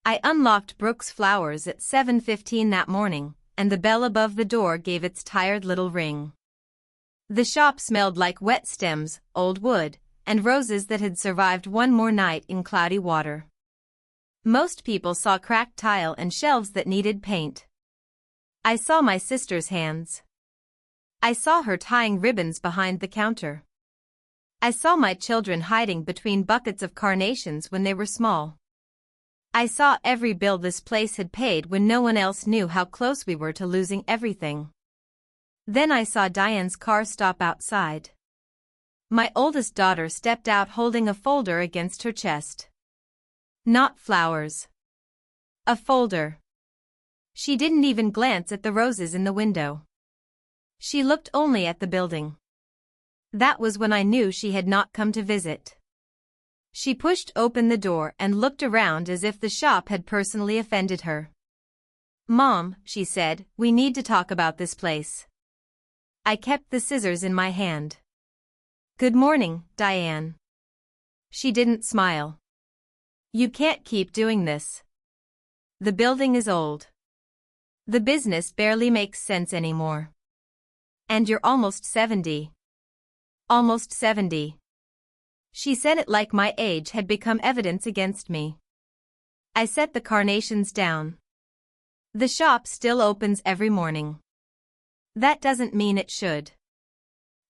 I unlocked Brooks' flowers at 7:15 that morning, and the bell above the door gave its tired little ring. The shop smelled like wet stems, old wood, and roses that had survived one more night in cloudy water. Most people saw cracked tile and shelves that needed paint. I saw my sister's hands. I saw her tying ribbons behind the counter. I saw my children hiding between buckets of carnations when they were small. I saw every bill this place had paid when no one else knew how close we were to losing everything. Then I saw Diane's car stop outside. My oldest daughter stepped out holding a folder against her chest. Not flowers. A folder. She didn't even glance at the roses in the window. She looked only at the building. That was when I knew she had not come to visit. She pushed open the door and looked around as if the shop had personally offended her. "Mom," she said, "we need to talk about this place." I kept the scissors in my hand. "Good morning, Diane." She didn't smile. "You can't keep doing this. The building is old. The business barely makes sense anymore. And you're almost 70. Almost 70. She said it like my age had become evidence against me. I set the carnations down. "The shop still opens every morning." "That doesn't mean it should."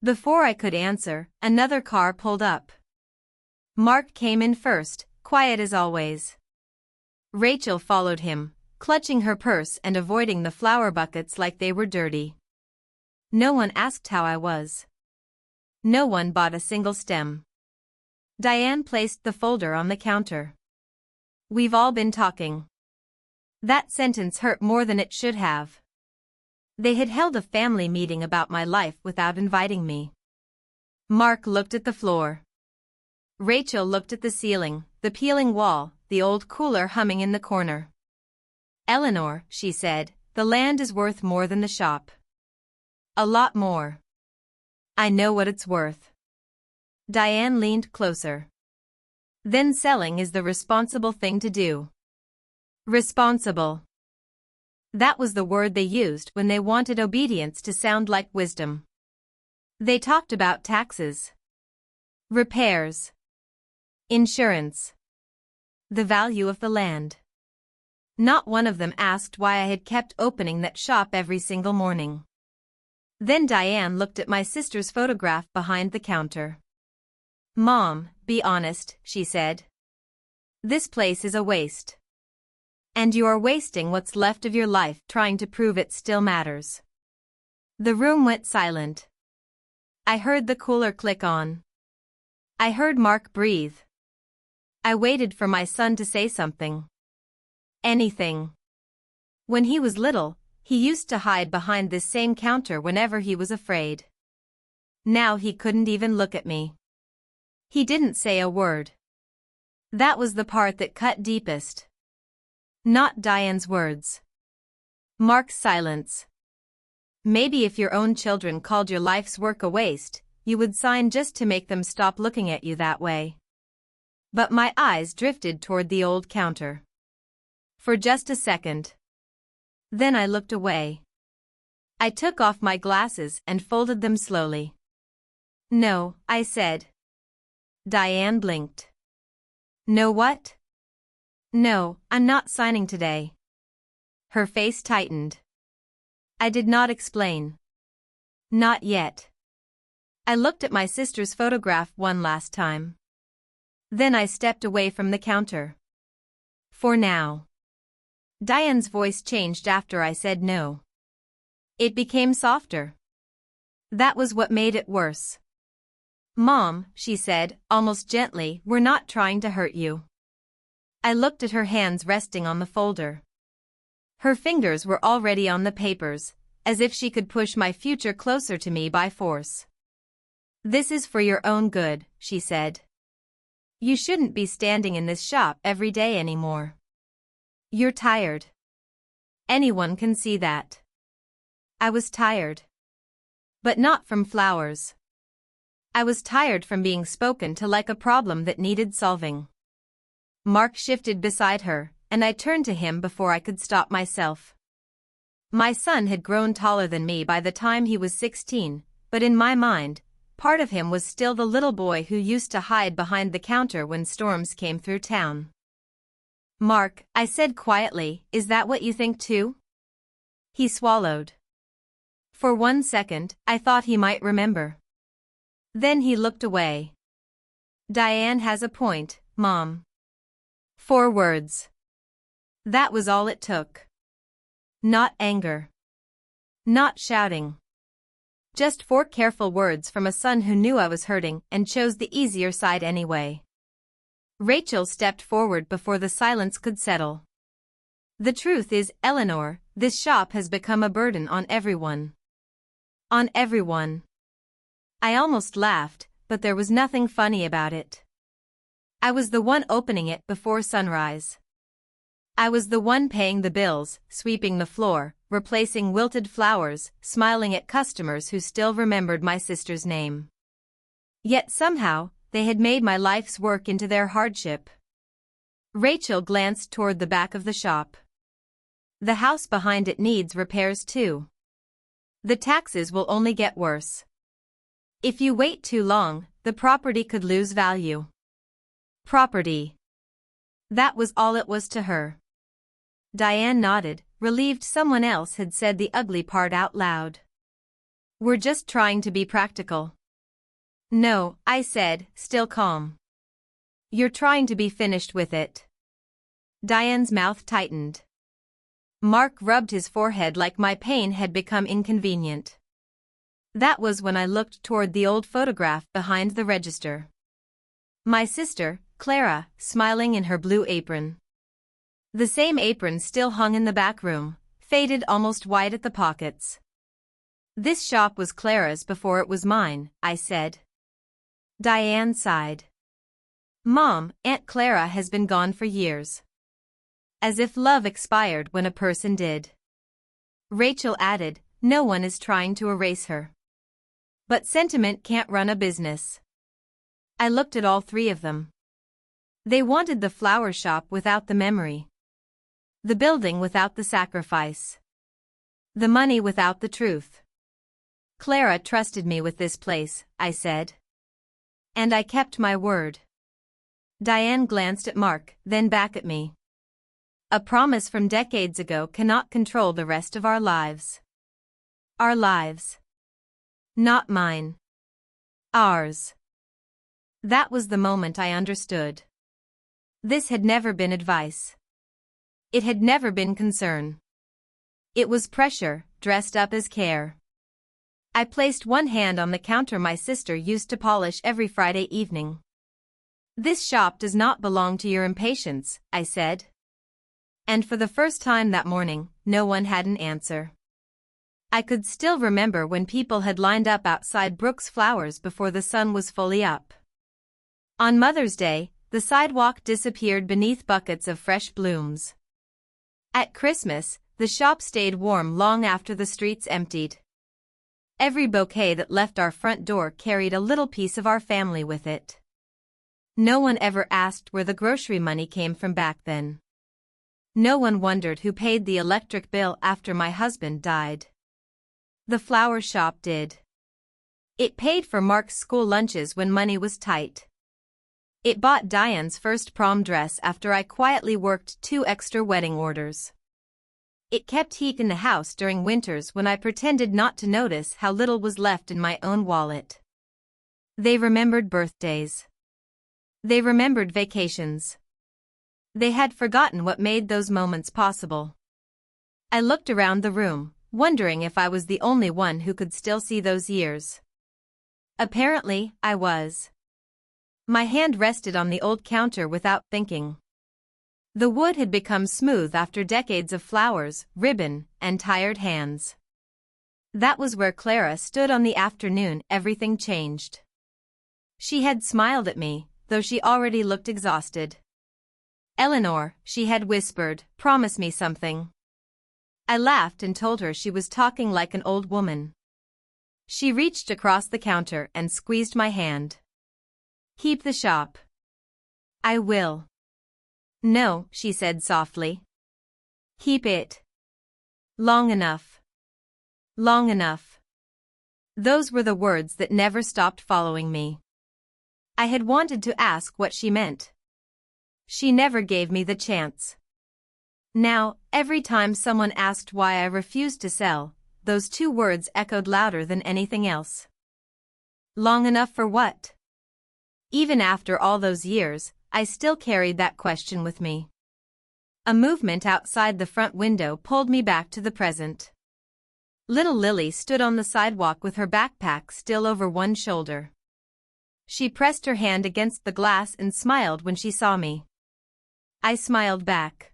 Before I could answer, another car pulled up. Mark came in first, quiet as always. Rachel followed him, clutching her purse and avoiding the flower buckets like they were dirty. No one asked how I was. No one bought a single stem. Diane placed the folder on the counter. "We've all been talking." That sentence hurt more than it should have. They had held a family meeting about my life without inviting me. Mark looked at the floor. Rachel looked at the ceiling, the peeling wall, the old cooler humming in the corner. "Eleanor," she said, "the land is worth more than the shop. A lot more. I know what it's worth." Diane leaned closer. "Then selling is the responsible thing to do." Responsible. That was the word they used when they wanted obedience to sound like wisdom. They talked about taxes, repairs, insurance, the value of the land. Not one of them asked why I had kept opening that shop every single morning. Then Diane looked at my sister's photograph behind the counter. "Mom, be honest," she said. "This place is a waste. And you are wasting what's left of your life trying to prove it still matters." The room went silent. I heard the cooler click on. I heard Mark breathe. I waited for my son to say something. Anything. When he was little, he used to hide behind this same counter whenever he was afraid. Now he couldn't even look at me. He didn't say a word. That was the part that cut deepest. Not Diane's words. Mark's silence. Maybe if your own children called your life's work a waste, you would sign just to make them stop looking at you that way. But my eyes drifted toward the old counter. For just a second. Then I looked away. I took off my glasses and folded them slowly. "No," I said. Diane blinked. "No what?" "No, I'm not signing today." Her face tightened. I did not explain. Not yet. I looked at my sister's photograph one last time. Then I stepped away from the counter. For now. Diane's voice changed after I said no. It became softer. That was what made it worse. "Mom," she said, almost gently, "we're not trying to hurt you." I looked at her hands resting on the folder. Her fingers were already on the papers, as if she could push my future closer to me by force. "This is for your own good," she said. "You shouldn't be standing in this shop every day anymore. You're tired. Anyone can see that." I was tired. But not from flowers. I was tired from being spoken to like a problem that needed solving. Mark shifted beside her, and I turned to him before I could stop myself. My son had grown taller than me by the time he was 16, but in my mind, part of him was still the little boy who used to hide behind the counter when storms came through town. "Mark," I said quietly, "is that what you think too?" He swallowed. For 1 second, I thought he might remember. Then he looked away. "Diane has a point, Mom." 4 words. That was all it took. Not anger. Not shouting. Just 4 careful words from a son who knew I was hurting and chose the easier side anyway. Rachel stepped forward before the silence could settle. "The truth is, Eleanor, this shop has become a burden on everyone." On everyone. I almost laughed, but there was nothing funny about it. I was the one opening it before sunrise. I was the one paying the bills, sweeping the floor, replacing wilted flowers, smiling at customers who still remembered my sister's name. Yet somehow, they had made my life's work into their hardship. Rachel glanced toward the back of the shop. "The house behind it needs repairs too. The taxes will only get worse. If you wait too long, the property could lose value." Property. That was all it was to her. Diane nodded, relieved someone else had said the ugly part out loud. "We're just trying to be practical." "No," I said, still calm. "You're trying to be finished with it." Diane's mouth tightened. Mark rubbed his forehead like my pain had become inconvenient. That was when I looked toward the old photograph behind the register. My sister, Clara, smiling in her blue apron. The same apron still hung in the back room, faded almost white at the pockets. "This shop was Clara's before it was mine," I said. Diane sighed. "Mom, Aunt Clara has been gone for years." As if love expired when a person did. Rachel added, "No one is trying to erase her. But sentiment can't run a business." I looked at all 3 of them. They wanted the flower shop without the memory. The building without the sacrifice. The money without the truth. "Clara trusted me with this place," I said. And I kept my word. Diane glanced at Mark, then back at me. "A promise from decades ago cannot control the rest of our lives." Our lives. Not mine. Ours. That was the moment I understood. This had never been advice. It had never been concern. It was pressure, dressed up as care. I placed one hand on the counter my sister used to polish every Friday evening. "This shop does not belong to your impatience," I said. And for the first time that morning, no one had an answer. I could still remember when people had lined up outside Brooks Flowers before the sun was fully up. On Mother's Day, the sidewalk disappeared beneath buckets of fresh blooms. At Christmas, the shop stayed warm long after the streets emptied. Every bouquet that left our front door carried a little piece of our family with it. No one ever asked where the grocery money came from back then. No one wondered who paid the electric bill after my husband died. The flower shop did. It paid for Mark's school lunches when money was tight. It bought Diane's first prom dress after I quietly worked 2 extra wedding orders. It kept heat in the house during winters when I pretended not to notice how little was left in my own wallet. They remembered birthdays. They remembered vacations. They had forgotten what made those moments possible. I looked around the room, wondering if I was the only one who could still see those years. Apparently, I was. My hand rested on the old counter without thinking. The wood had become smooth after decades of flowers, ribbon, and tired hands. That was where Clara stood on the afternoon everything changed. She had smiled at me, though she already looked exhausted. "Eleanor," she had whispered, "promise me something." I laughed and told her she was talking like an old woman. She reached across the counter and squeezed my hand. "Keep the shop." "I will." No, she said softly. Keep it. Long enough. Long enough. Those were the words that never stopped following me. I had wanted to ask what she meant. She never gave me the chance. Now, every time someone asked why I refused to sell, those two words echoed louder than anything else. Long enough for what? Even after all those years, I still carried that question with me. A movement outside the front window pulled me back to the present. Little Lily stood on the sidewalk with her backpack still over one shoulder. She pressed her hand against the glass and smiled when she saw me. I smiled back.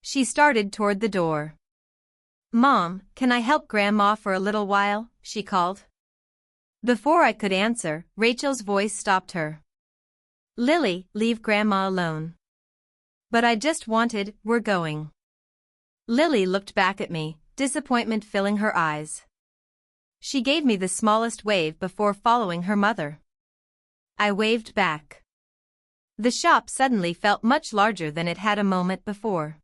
She started toward the door. Mom, can I help Grandma for a little while? She called. Before I could answer, Rachel's voice stopped her. Lily, leave Grandma alone. But I just wanted, we're going. Lily looked back at me, disappointment filling her eyes. She gave me the smallest wave before following her mother. I waved back. The shop suddenly felt much larger than it had a moment before.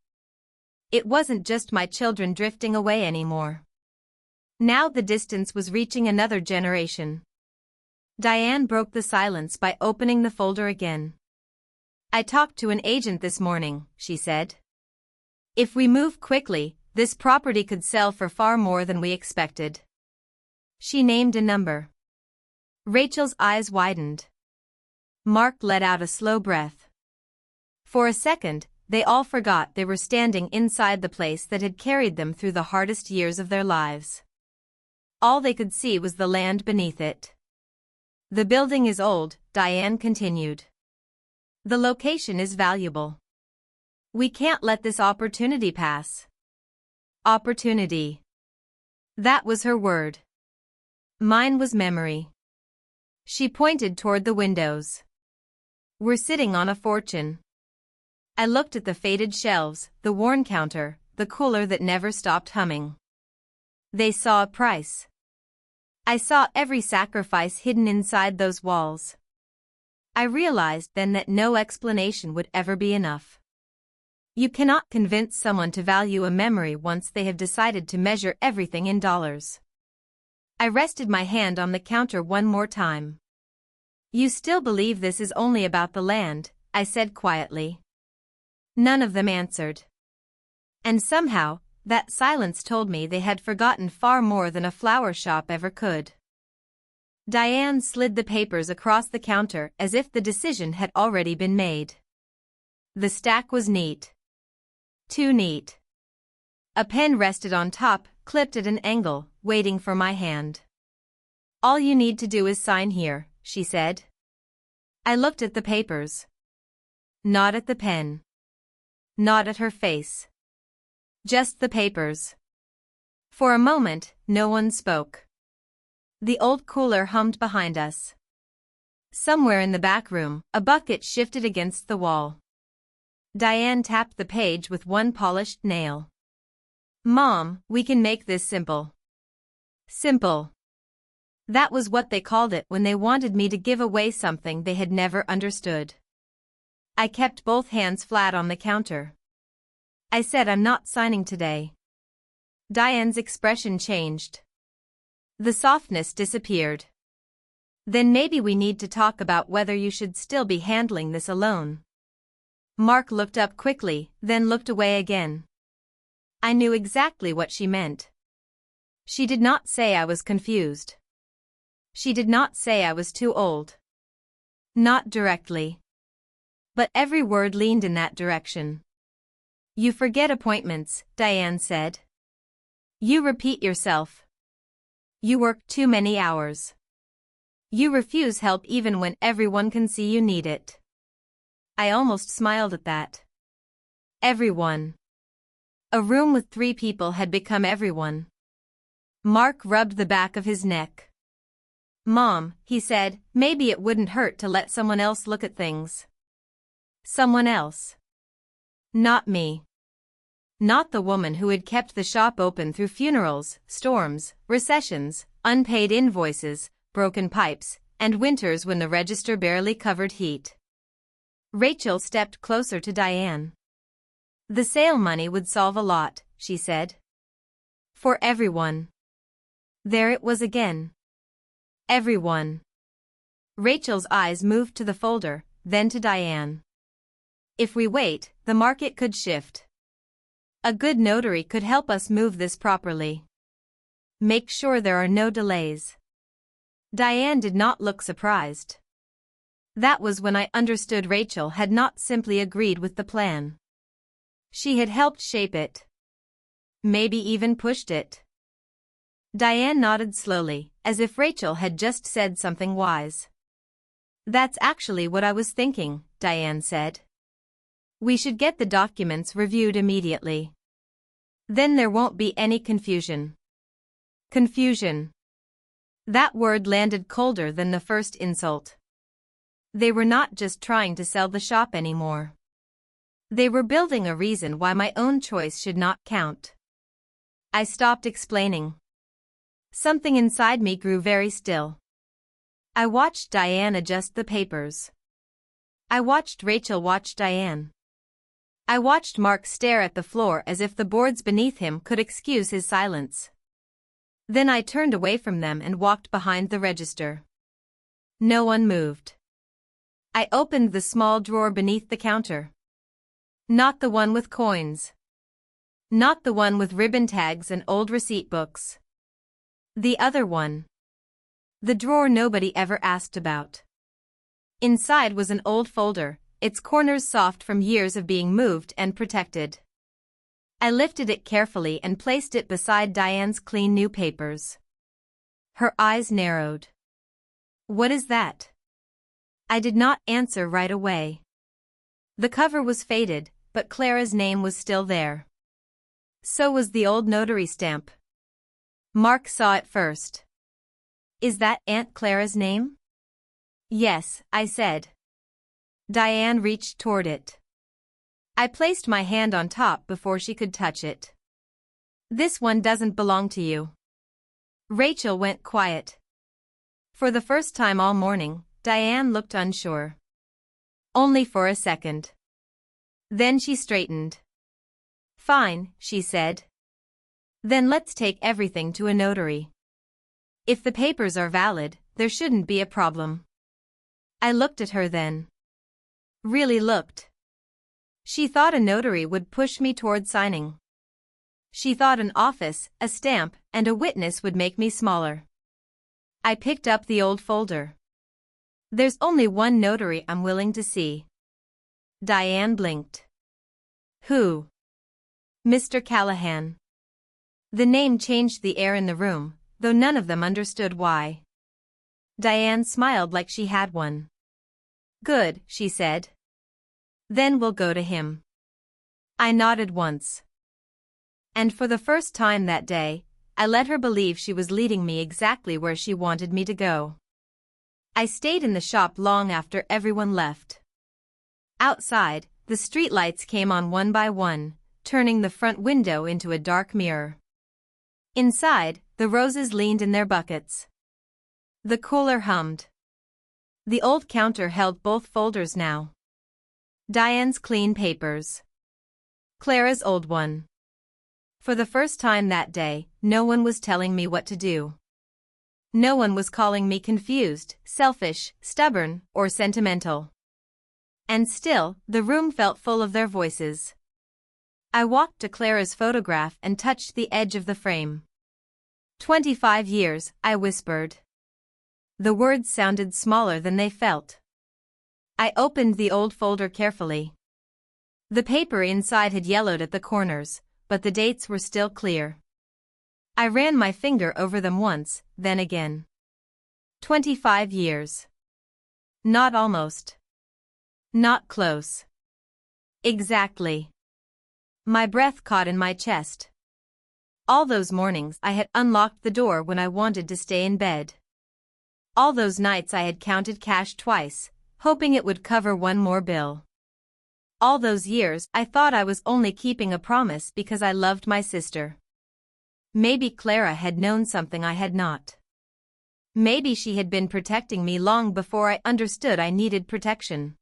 It wasn't just my children drifting away anymore. Now the distance was reaching another generation. Diane broke the silence by opening the folder again. I talked to an agent this morning, she said. If we move quickly, this property could sell for far more than we expected. She named a number. Rachel's eyes widened. Mark let out a slow breath. For a second, they all forgot they were standing inside the place that had carried them through the hardest years of their lives. All they could see was the land beneath it. The building is old, Diane continued. The location is valuable. We can't let this opportunity pass. Opportunity. That was her word. Mine was memory. She pointed toward the windows. We're sitting on a fortune. I looked at the faded shelves, the worn counter, the cooler that never stopped humming. They saw a price. I saw every sacrifice hidden inside those walls. I realized then that no explanation would ever be enough. You cannot convince someone to value a memory once they have decided to measure everything in dollars. I rested my hand on the counter one more time. You still believe this is only about the land, I said quietly. None of them answered. And somehow, that silence told me they had forgotten far more than a flower shop ever could. Diane slid the papers across the counter as if the decision had already been made. The stack was neat. Too neat. A pen rested on top, clipped at an angle, waiting for my hand. All you need to do is sign here, she said. I looked at the papers. Not at the pen. Not at her face. Just the papers. For a moment, no one spoke. The old cooler hummed behind us. Somewhere in the back room, a bucket shifted against the wall. Diane tapped the page with one polished nail. Mom, we can make this simple. Simple. That was what they called it when they wanted me to give away something they had never understood. I kept both hands flat on the counter. I said I'm not signing today. Diane's expression changed. The softness disappeared. Then maybe we need to talk about whether you should still be handling this alone. Mark looked up quickly, then looked away again. I knew exactly what she meant. She did not say I was confused. She did not say I was too old. Not directly. But every word leaned in that direction. You forget appointments, Diane said. You repeat yourself. You work too many hours. You refuse help even when everyone can see you need it. I almost smiled at that. Everyone. A room with 3 people had become everyone. Mark rubbed the back of his neck. Mom, he said, maybe it wouldn't hurt to let someone else look at things. Someone else. Not me. Not the woman who had kept the shop open through funerals, storms, recessions, unpaid invoices, broken pipes, and winters when the register barely covered heat. Rachel stepped closer to Diane. The sale money would solve a lot, she said. For everyone. There it was again. Everyone. Rachel's eyes moved to the folder, then to Diane. If we wait, the market could shift. A good notary could help us move this properly. Make sure there are no delays. Diane did not look surprised. That was when I understood Rachel had not simply agreed with the plan. She had helped shape it. Maybe even pushed it. Diane nodded slowly, as if Rachel had just said something wise. That's actually what I was thinking, Diane said. We should get the documents reviewed immediately. Then there won't be any confusion. Confusion. That word landed colder than the first insult. They were not just trying to sell the shop anymore. They were building a reason why my own choice should not count. I stopped explaining. Something inside me grew very still. I watched Diane adjust the papers. I watched Rachel watch Diane. I watched Mark stare at the floor as if the boards beneath him could excuse his silence. Then I turned away from them and walked behind the register. No one moved. I opened the small drawer beneath the counter. Not the one with coins. Not the one with ribbon tags and old receipt books. The other one. The drawer nobody ever asked about. Inside was an old folder, its corners soft from years of being moved and protected. I lifted it carefully and placed it beside Diane's clean new papers. Her eyes narrowed. What is that? I did not answer right away. The cover was faded, but Clara's name was still there. So was the old notary stamp. Mark saw it first. Is that Aunt Clara's name? Yes, I said. Diane reached toward it. I placed my hand on top before she could touch it. This one doesn't belong to you. Rachel went quiet. For the first time all morning, Diane looked unsure. Only for a second. Then she straightened. Fine, she said. Then let's take everything to a notary. If the papers are valid, there shouldn't be a problem. I looked at her then. Really looked. She thought a notary would push me toward signing. She thought an office, a stamp, and a witness would make me smaller. I picked up the old folder. There's only one notary I'm willing to see. Diane blinked. Who? Mr. Callahan. The name changed the air in the room, though none of them understood why. Diane smiled like she had one. Good, she said. Then we'll go to him. I nodded once. And for the first time that day, I let her believe she was leading me exactly where she wanted me to go. I stayed in the shop long after everyone left. Outside, the streetlights came on one by one, turning the front window into a dark mirror. Inside, the roses leaned in their buckets. The cooler hummed. The old counter held both folders now. Diane's clean papers. Clara's old one. For the first time that day, no one was telling me what to do. No one was calling me confused, selfish, stubborn, or sentimental. And still, the room felt full of their voices. I walked to Clara's photograph and touched the edge of the frame. 25 years, I whispered. The words sounded smaller than they felt. I opened the old folder carefully. The paper inside had yellowed at the corners, but the dates were still clear. I ran my finger over them once, then again. 25 years. Not almost. Not close. Exactly. My breath caught in my chest. All those mornings I had unlocked the door when I wanted to stay in bed. All those nights I had counted cash twice, hoping it would cover one more bill. All those years I thought I was only keeping a promise because I loved my sister. Maybe Clara had known something I had not. Maybe she had been protecting me long before I understood I needed protection.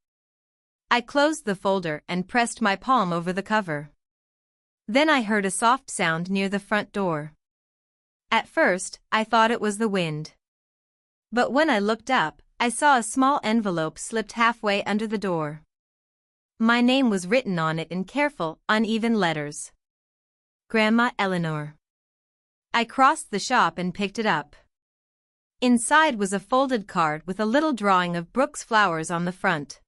I closed the folder and pressed my palm over the cover. Then I heard a soft sound near the front door. At first, I thought it was the wind. But when I looked up, I saw a small envelope slipped halfway under the door. My name was written on it in careful, uneven letters. Grandma Eleanor. I crossed the shop and picked it up. Inside was a folded card with a little drawing of Brooks flowers on the front.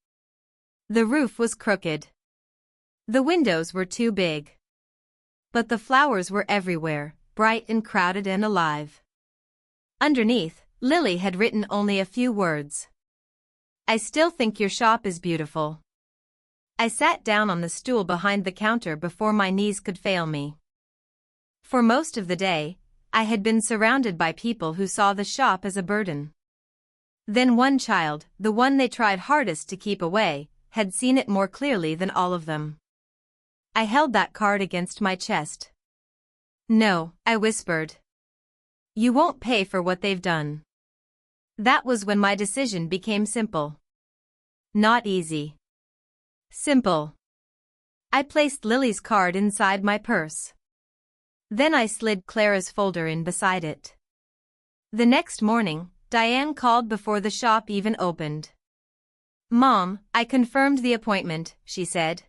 The roof was crooked. The windows were too big. But the flowers were everywhere, bright and crowded and alive. Underneath, Lily had written only a few words. I still think your shop is beautiful. I sat down on the stool behind the counter before my knees could fail me. For most of the day, I had been surrounded by people who saw the shop as a burden. Then one child, the one they tried hardest to keep away, had seen it more clearly than all of them. I held that card against my chest. No, I whispered. You won't pay for what they've done. That was when my decision became simple. Not easy. Simple. I placed Lily's card inside my purse. Then I slid Clara's folder in beside it. The next morning, Diane called before the shop even opened. Mom, I confirmed the appointment, she said.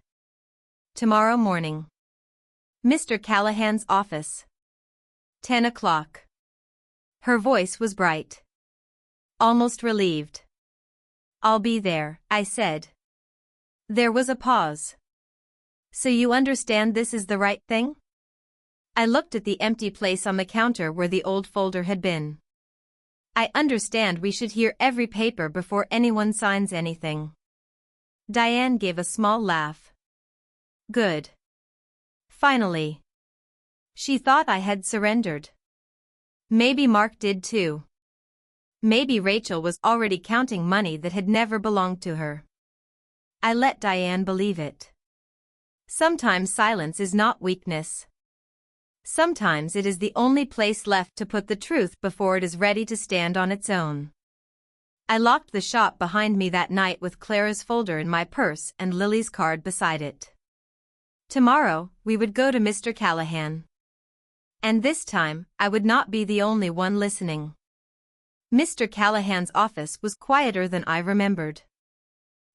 Tomorrow morning. Mr. Callahan's office. 10 o'clock. Her voice was bright. Almost relieved. I'll be there, I said. There was a pause. So you understand this is the right thing? I looked at the empty place on the counter where the old folder had been. I understand we should hear every paper before anyone signs anything. Diane gave a small laugh. Good. Finally. She thought I had surrendered. Maybe Mark did too. Maybe Rachel was already counting money that had never belonged to her. I let Diane believe it. Sometimes silence is not weakness. Sometimes it is the only place left to put the truth before it is ready to stand on its own. I locked the shop behind me that night with Clara's folder in my purse and Lily's card beside it. Tomorrow, we would go to Mr. Callahan. And this time, I would not be the only one listening. Mr. Callahan's office was quieter than I remembered.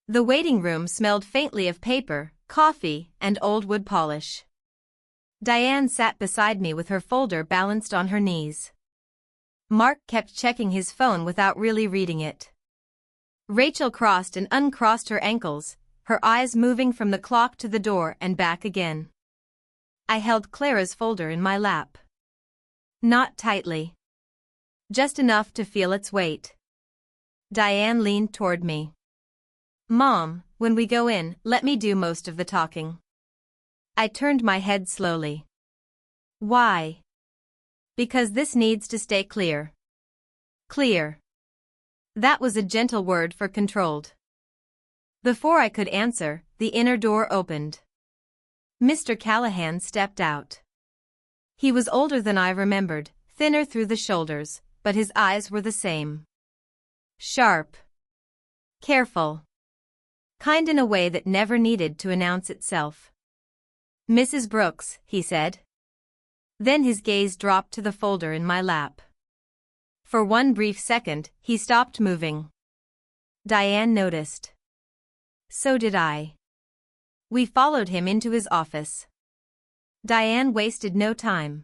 The waiting room smelled faintly of paper, coffee, and old wood polish. Diane sat beside me with her folder balanced on her knees. Mark kept checking his phone without really reading it. Rachel crossed and uncrossed her ankles, her eyes moving from the clock to the door and back again. I held Clara's folder in my lap. Not tightly. Just enough to feel its weight. Diane leaned toward me. Mom, when we go in, let me do most of the talking. I turned my head slowly. Why? Because this needs to stay clear. Clear. That was a gentle word for controlled. Before I could answer, the inner door opened. Mr. Callahan stepped out. He was older than I remembered, thinner through the shoulders, but his eyes were the same. Sharp. Careful. Kind in a way that never needed to announce itself. Mrs. Brooks, he said. Then his gaze dropped to the folder in my lap. For one brief second, he stopped moving. Diane noticed. So did I. We followed him into his office. Diane wasted no time.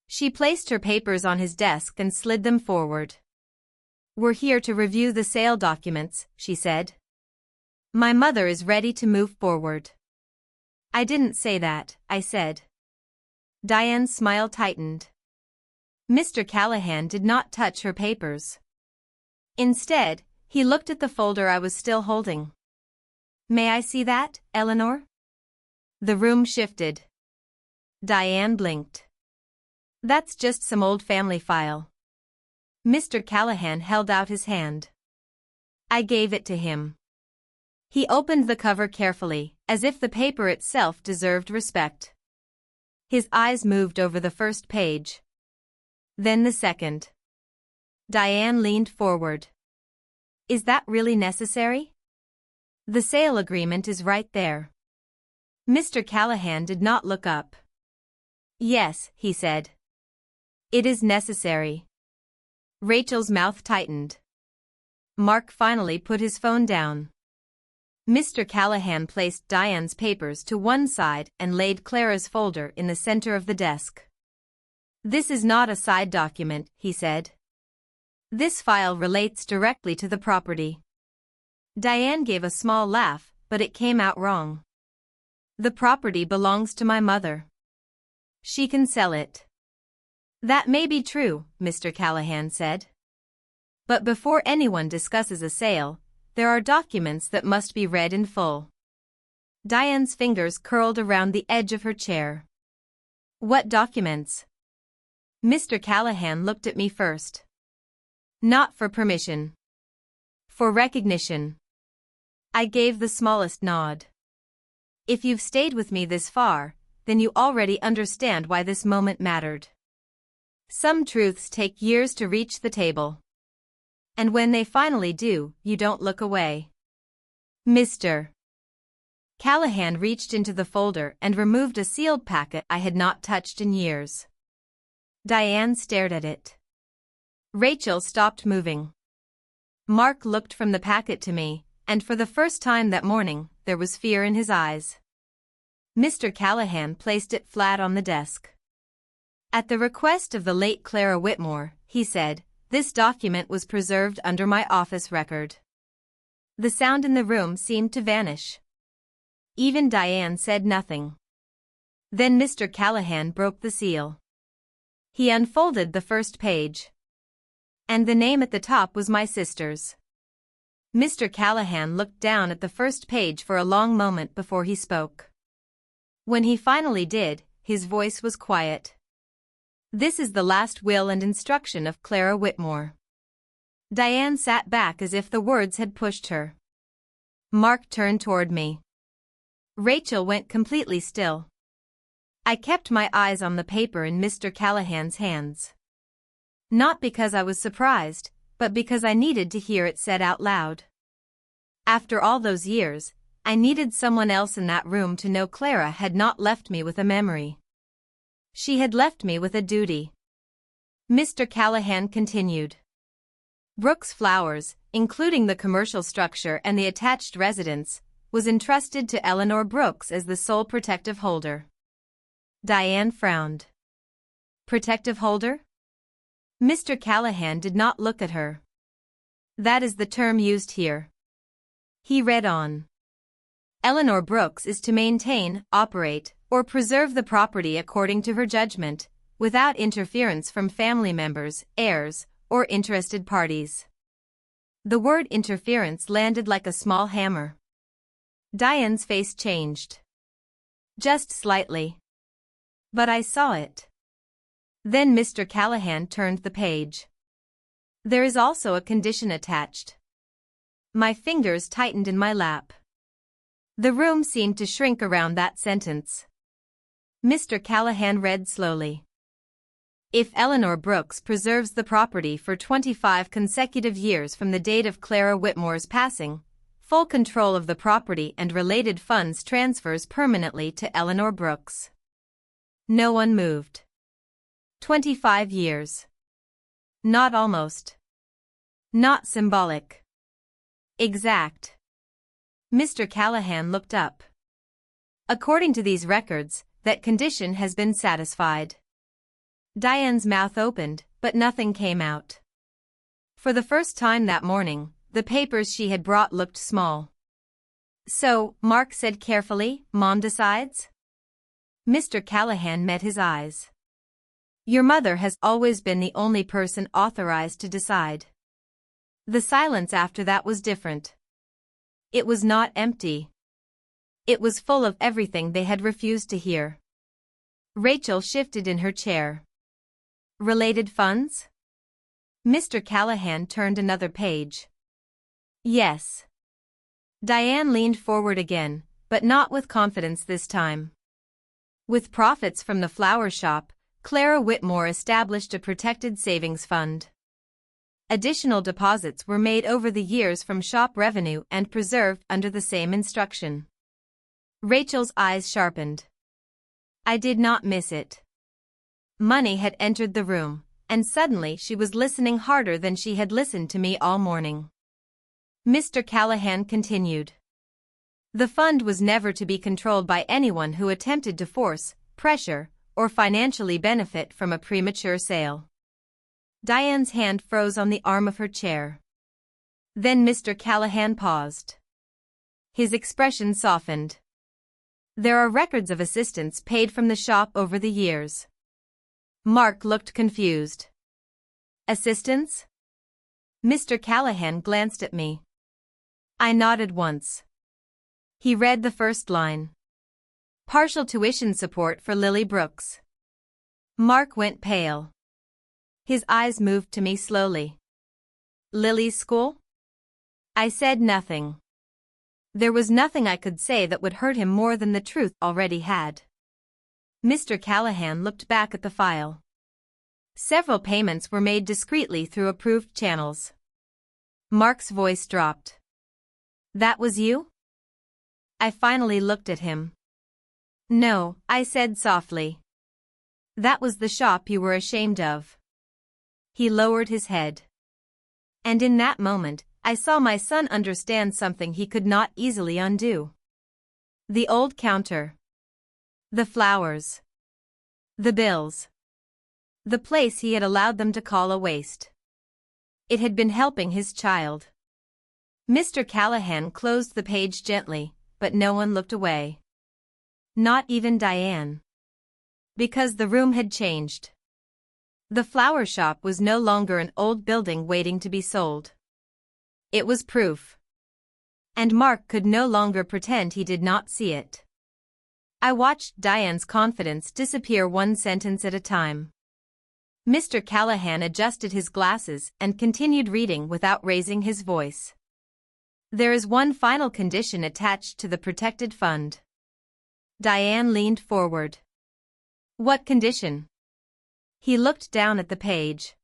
She placed her papers on his desk and slid them forward. We're here to review the sale documents, she said. My mother is ready to move forward. I didn't say that, I said. Diane's smile tightened. Mr. Callahan did not touch her papers. Instead, he looked at the folder I was still holding. May I see that, Eleanor? The room shifted. Diane blinked. That's just some old family file. Mr. Callahan held out his hand. I gave it to him. He opened the cover carefully, as if the paper itself deserved respect. His eyes moved over the first page. Then the second. Diane leaned forward. Is that really necessary? The sale agreement is right there. Mr. Callahan did not look up. Yes, he said. It is necessary. Rachel's mouth tightened. Mark finally put his phone down. Mr. Callahan placed Diane's papers to one side and laid Clara's folder in the center of the desk. This is not a side document, he said. This file relates directly to the property. Diane gave a small laugh, but it came out wrong. The property belongs to my mother. She can sell it. That may be true, Mr. Callahan said. But before anyone discusses a sale, there are documents that must be read in full. Diane's fingers curled around the edge of her chair. What documents? Mr. Callahan looked at me first. Not for permission. For recognition. I gave the smallest nod. If you've stayed with me this far, then you already understand why this moment mattered. Some truths take years to reach the table. And when they finally do, you don't look away. Mr. Callahan reached into the folder and removed a sealed packet I had not touched in years. Diane stared at it. Rachel stopped moving. Mark looked from the packet to me, and for the first time that morning, there was fear in his eyes. Mr. Callahan placed it flat on the desk. At the request of the late Clara Whitmore, he said, this document was preserved under my office record. The sound in the room seemed to vanish. Even Diane said nothing. Then Mr. Callahan broke the seal. He unfolded the first page. And the name at the top was my sister's. Mr. Callahan looked down at the first page for a long moment before he spoke. When he finally did, his voice was quiet. This is the last will and instruction of Clara Whitmore. Diane sat back as if the words had pushed her. Mark turned toward me. Rachel went completely still. I kept my eyes on the paper in Mr. Callahan's hands. Not because I was surprised, but because I needed to hear it said out loud. After all those years, I needed someone else in that room to know Clara had not left me with a memory. She had left me with a duty. Mr. Callahan continued. Brooks Flowers, including the commercial structure and the attached residence, was entrusted to Eleanor Brooks as the sole protective holder. Diane frowned. Protective holder? Mr. Callahan did not look at her. That is the term used here. He read on. Eleanor Brooks is to maintain, operate, or preserve the property according to her judgment, without interference from family members, heirs, or interested parties. The word interference landed like a small hammer. Diane's face changed. Just slightly. But I saw it. Then Mr. Callahan turned the page. There is also a condition attached. My fingers tightened in my lap. The room seemed to shrink around that sentence. Mr. Callahan read slowly. If Eleanor Brooks preserves the property for 25 consecutive years from the date of Clara Whitmore's passing, full control of the property and related funds transfers permanently to Eleanor Brooks. No one moved. 25 years. Not almost. Not symbolic. Exact. Mr. Callahan looked up. According to these records, that condition has been satisfied. Diane's mouth opened, but nothing came out. For the first time that morning, the papers she had brought looked small. So, Mark said carefully, Mom decides? Mr. Callahan met his eyes. Your mother has always been the only person authorized to decide. The silence after that was different. It was not empty. It was full of everything they had refused to hear. Rachel shifted in her chair. Related funds? Mr. Callahan turned another page. Yes. Diane leaned forward again, but not with confidence this time. With profits from the flower shop, Clara Whitmore established a protected savings fund. Additional deposits were made over the years from shop revenue and preserved under the same instruction. Rachel's eyes sharpened. I did not miss it. Money had entered the room, and suddenly she was listening harder than she had listened to me all morning. Mr. Callahan continued. The fund was never to be controlled by anyone who attempted to force, pressure, or financially benefit from a premature sale. Diane's hand froze on the arm of her chair. Then Mr. Callahan paused. His expression softened. There are records of assistance paid from the shop over the years. Mark looked confused. Assistance? Mr. Callahan glanced at me. I nodded once. He read the first line. Partial tuition support for Lily Brooks. Mark went pale. His eyes moved to me slowly. Lily's school? I said nothing. There was nothing I could say that would hurt him more than the truth already had. Mr. Callahan looked back at the file. Several payments were made discreetly through approved channels. Mark's voice dropped. That was you? I finally looked at him. No, I said softly. That was the shop you were ashamed of. He lowered his head. And in that moment, I saw my son understand something he could not easily undo. The old counter. The flowers. The bills. The place he had allowed them to call a waste. It had been helping his child. Mr. Callahan closed the page gently, but no one looked away. Not even Diane. Because the room had changed. The flower shop was no longer an old building waiting to be sold. It was proof. And Mark could no longer pretend he did not see it. I watched Diane's confidence disappear one sentence at a time. Mr. Callahan adjusted his glasses and continued reading without raising his voice. There is one final condition attached to the protected fund. Diane leaned forward. What condition? He looked down at the page.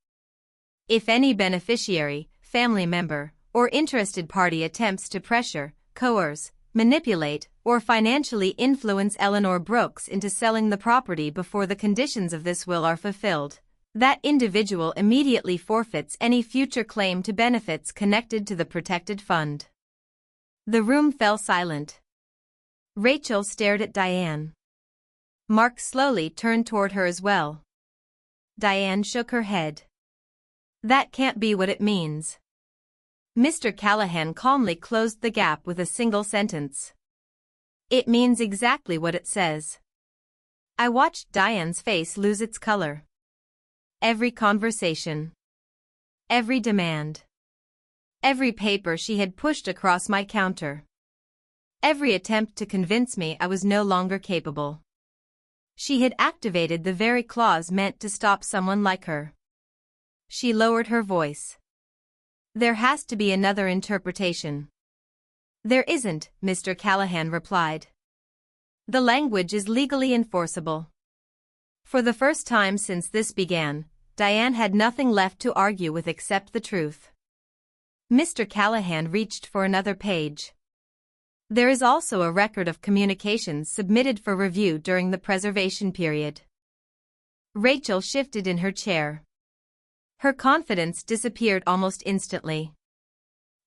If any beneficiary, family member, or interested party attempts to pressure, coerce, manipulate, or financially influence Eleanor Brooks into selling the property before the conditions of this will are fulfilled, that individual immediately forfeits any future claim to benefits connected to the protected fund. The room fell silent. Rachel stared at Diane. Mark slowly turned toward her as well. Diane shook her head. That can't be what it means. Mr. Callahan calmly closed the gap with a single sentence. It means exactly what it says. I watched Diane's face lose its color. Every conversation. Every demand. Every paper she had pushed across my counter. Every attempt to convince me I was no longer capable. She had activated the very clause meant to stop someone like her. She lowered her voice. There has to be another interpretation. There isn't, Mr. Callahan replied. The language is legally enforceable. For the first time since this began, Diane had nothing left to argue with except the truth. Mr. Callahan reached for another page. There is also a record of communications submitted for review during the preservation period. Rachel shifted in her chair. Her confidence disappeared almost instantly.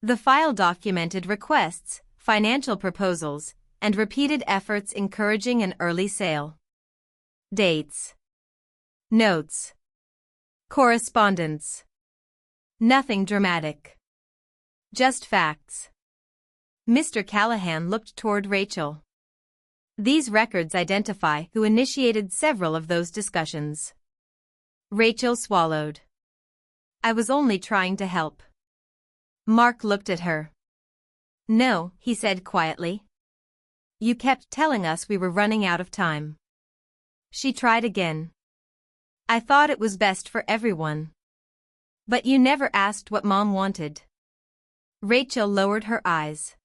The file documented requests, financial proposals, and repeated efforts encouraging an early sale. Dates. Notes. Correspondence. Nothing dramatic. Just facts. Mr. Callahan looked toward Rachel. These records identify who initiated several of those discussions. Rachel swallowed. I was only trying to help. Mark looked at her. No, he said quietly. You kept telling us we were running out of time. She tried again. I thought it was best for everyone. But you never asked what Mom wanted. Rachel lowered her eyes.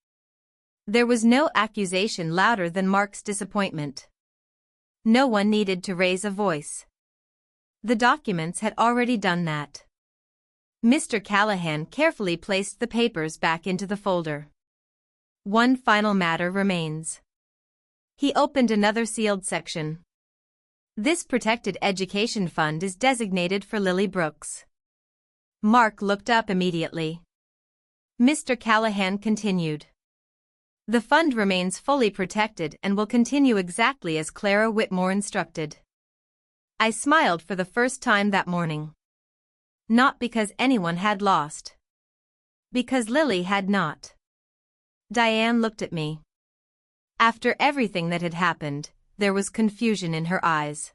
There was no accusation louder than Mark's disappointment. No one needed to raise a voice. The documents had already done that. Mr. Callahan carefully placed the papers back into the folder. One final matter remains. He opened another sealed section. This protected education fund is designated for Lily Brooks. Mark looked up immediately. Mr. Callahan continued. The fund remains fully protected and will continue exactly as Clara Whitmore instructed. I smiled for the first time that morning. Not because anyone had lost. Because Lily had not. Diane looked at me. After everything that had happened, there was confusion in her eyes.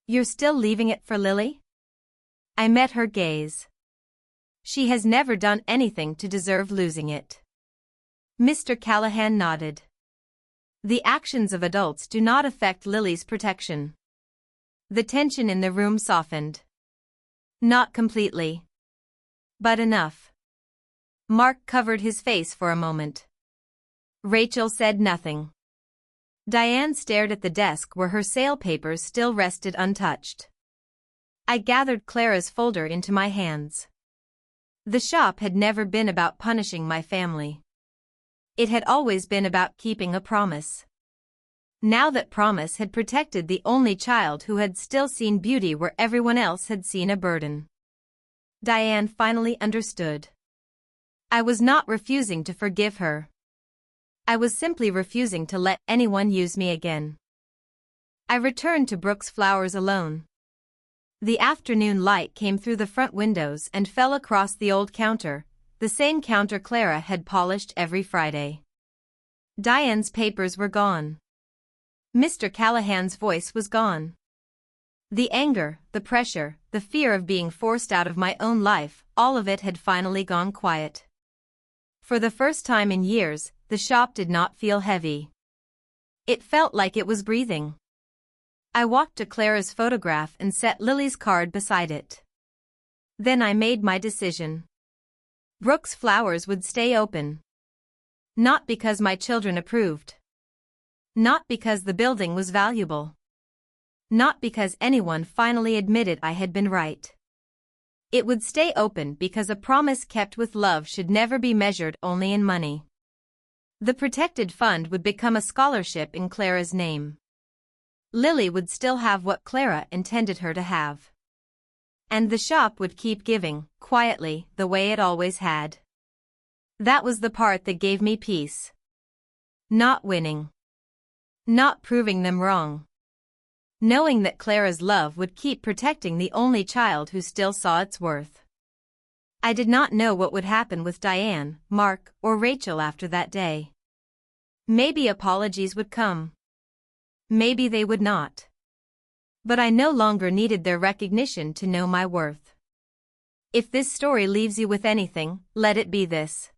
You're still leaving it for Lily? I met her gaze. She has never done anything to deserve losing it. Mr. Callahan nodded. The actions of adults do not affect Lily's protection. The tension in the room softened. Not completely. But enough. Mark covered his face for a moment. Rachel said nothing. Diane stared at the desk where her sale papers still rested untouched. I gathered Clara's folder into my hands. The shop had never been about punishing my family. It had always been about keeping a promise. Now that promise had protected the only child who had still seen beauty where everyone else had seen a burden. Diane finally understood. I was not refusing to forgive her. I was simply refusing to let anyone use me again. I returned to Brooks Flowers alone. The afternoon light came through the front windows and fell across the old counter, the same counter Clara had polished every Friday. Diane's papers were gone. Mr. Callahan's voice was gone. The anger, the pressure, the fear of being forced out of my own life, all of it had finally gone quiet. For the first time in years, the shop did not feel heavy. It felt like it was breathing. I walked to Clara's photograph and set Lily's card beside it. Then I made my decision. Brooks Flowers would stay open. Not because my children approved. Not because the building was valuable. Not because anyone finally admitted I had been right. It would stay open because a promise kept with love should never be measured only in money. The protected fund would become a scholarship in Clara's name. Lily would still have what Clara intended her to have. And the shop would keep giving, quietly, the way it always had. That was the part that gave me peace. Not winning. Not proving them wrong. Knowing that Clara's love would keep protecting the only child who still saw its worth. I did not know what would happen with Diane, Mark, or Rachel after that day. Maybe apologies would come. Maybe they would not. But I no longer needed their recognition to know my worth. If this story leaves you with anything, let it be this.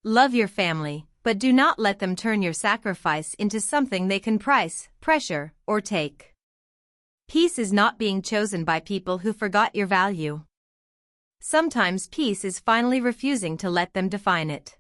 Love your family, but do not let them turn your sacrifice into something they can price, pressure, or take. Peace is not being chosen by people who forgot your value. Sometimes peace is finally refusing to let them define it.